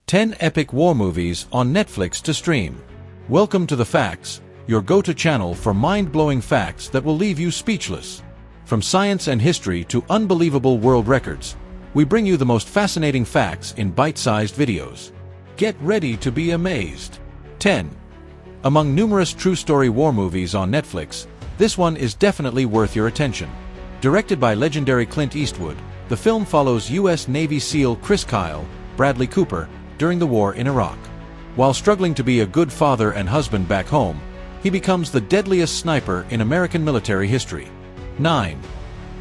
10 Epic War Movies on Netflix to Stream. Welcome to The Facts, your go-to channel for mind-blowing facts that will leave you speechless. From science and history to unbelievable world records, we bring you the most fascinating facts in bite-sized videos. Get ready to be amazed. 10. Among numerous true story war movies on Netflix, this one is definitely worth your attention. Directed by legendary Clint Eastwood, the film follows U.S. Navy SEAL Chris Kyle, Bradley Cooper, during the war in Iraq. While struggling to be a good father and husband back home, he becomes the deadliest sniper in American military history. 9.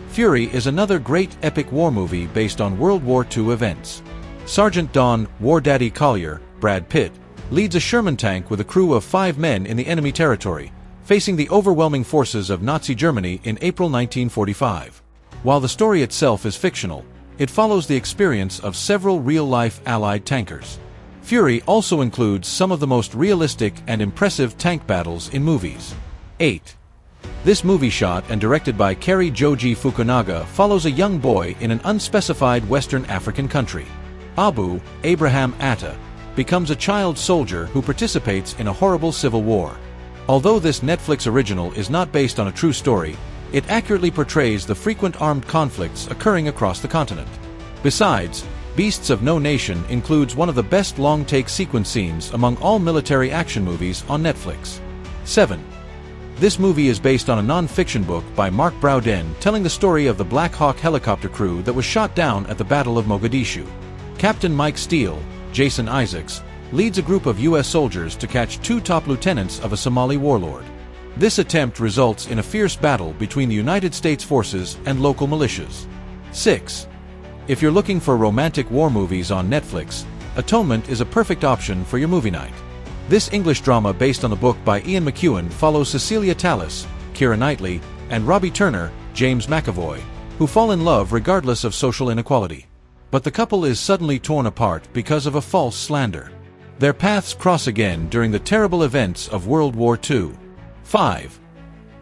Fury is another great epic war movie based on World War II events. Sergeant Don "War Daddy" Collier, Brad Pitt, leads a Sherman tank with a crew of 5 men in the enemy territory, facing the overwhelming forces of Nazi Germany in April 1945. While the story itself is fictional, it follows the experience of several real-life Allied tankers. Fury also includes some of the most realistic and impressive tank battles in movies. 8. This movie, shot and directed by Cary Joji Fukunaga, follows a young boy in an unspecified Western African country. Abu, Abraham Atta, becomes a child soldier who participates in a horrible civil war. Although this Netflix original is not based on a true story, it accurately portrays the frequent armed conflicts occurring across the continent. Besides, Beasts of No Nation includes one of the best long-take sequence scenes among all military action movies on Netflix. 7. This movie is based on a non-fiction book by Mark Browden telling the story of the Black Hawk helicopter crew that was shot down at the Battle of Mogadishu. Captain Mike Steele, Jason Isaacs, leads a group of U.S. soldiers to catch 2 top lieutenants of a Somali warlord. This attempt results in a fierce battle between the United States forces and local militias. 6. If you're looking for romantic war movies on Netflix, Atonement is a perfect option for your movie night. This English drama based on the book by Ian McEwan follows Cecilia Tallis, Keira Knightley, and Robbie Turner, James McAvoy, who fall in love regardless of social inequality. But the couple is suddenly torn apart because of a false slander. Their paths cross again during the terrible events of World War II. 5.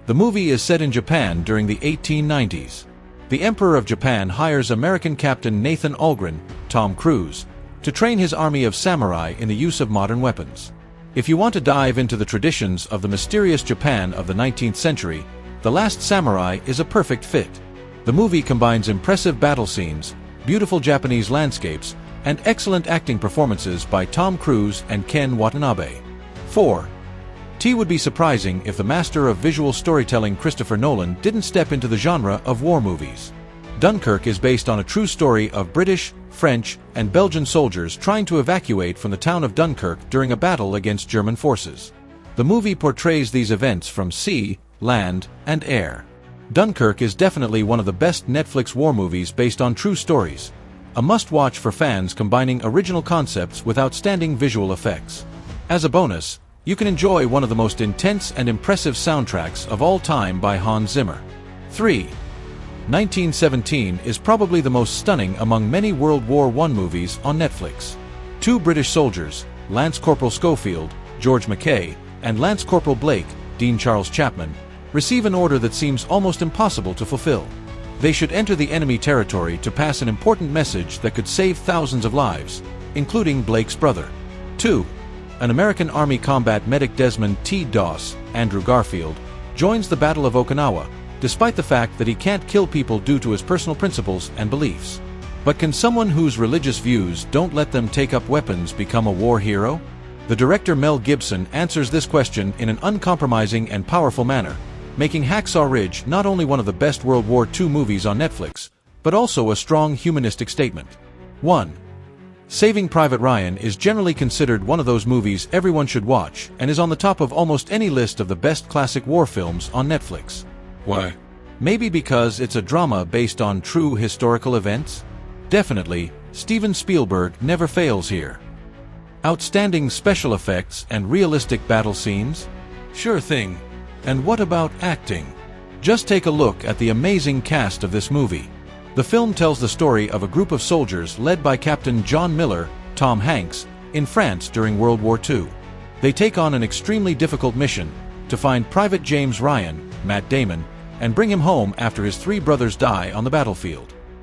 The movie is set in Japan during the 1890s. The Emperor of Japan hires American Captain Nathan Algren, Tom Cruise, to train his army of samurai in the use of modern weapons. If you want to dive into the traditions of the mysterious Japan of the 19th century, The Last Samurai is a perfect fit. The movie combines impressive battle scenes, beautiful Japanese landscapes, and excellent acting performances by Tom Cruise and Ken Watanabe. 4. It would be surprising if the master of visual storytelling Christopher Nolan didn't step into the genre of war movies. Dunkirk is based on a true story of British, French, and Belgian soldiers trying to evacuate from the town of Dunkirk during a battle against German forces. The movie portrays these events from sea, land, and air. Dunkirk is definitely one of the best Netflix war movies based on true stories, a must-watch for fans combining original concepts with outstanding visual effects. As a bonus, you can enjoy one of the most intense and impressive soundtracks of all time by Hans Zimmer. 3. 1917 is probably the most stunning among many World War I movies on Netflix. 2 British soldiers, Lance Corporal Schofield, George Mackay, and Lance Corporal Blake, Dean Charles Chapman, receive an order that seems almost impossible to fulfill. They should enter the enemy territory to pass an important message that could save thousands of lives, including Blake's brother. 2. An American Army combat medic, Desmond T. Doss, Andrew Garfield, joins the Battle of Okinawa, despite the fact that he can't kill people due to his personal principles and beliefs. But can someone whose religious views don't let them take up weapons become a war hero? The director Mel Gibson answers this question in an uncompromising and powerful manner, making Hacksaw Ridge not only one of the best World War II movies on Netflix, but also a strong humanistic statement. 1. Saving Private Ryan is generally considered one of those movies everyone should watch and is on the top of almost any list of the best classic war films on Netflix. Why? Maybe because it's a drama based on true historical events? Definitely, Steven Spielberg never fails here. Outstanding special effects and realistic battle scenes? Sure thing. And what about acting? Just take a look at the amazing cast of this movie. The film tells the story of a group of soldiers led by Captain John Miller, Tom Hanks, in France during World War II. They take on an extremely difficult mission to find Private James Ryan, Matt Damon, and bring him home after his 3 brothers die on the battlefield.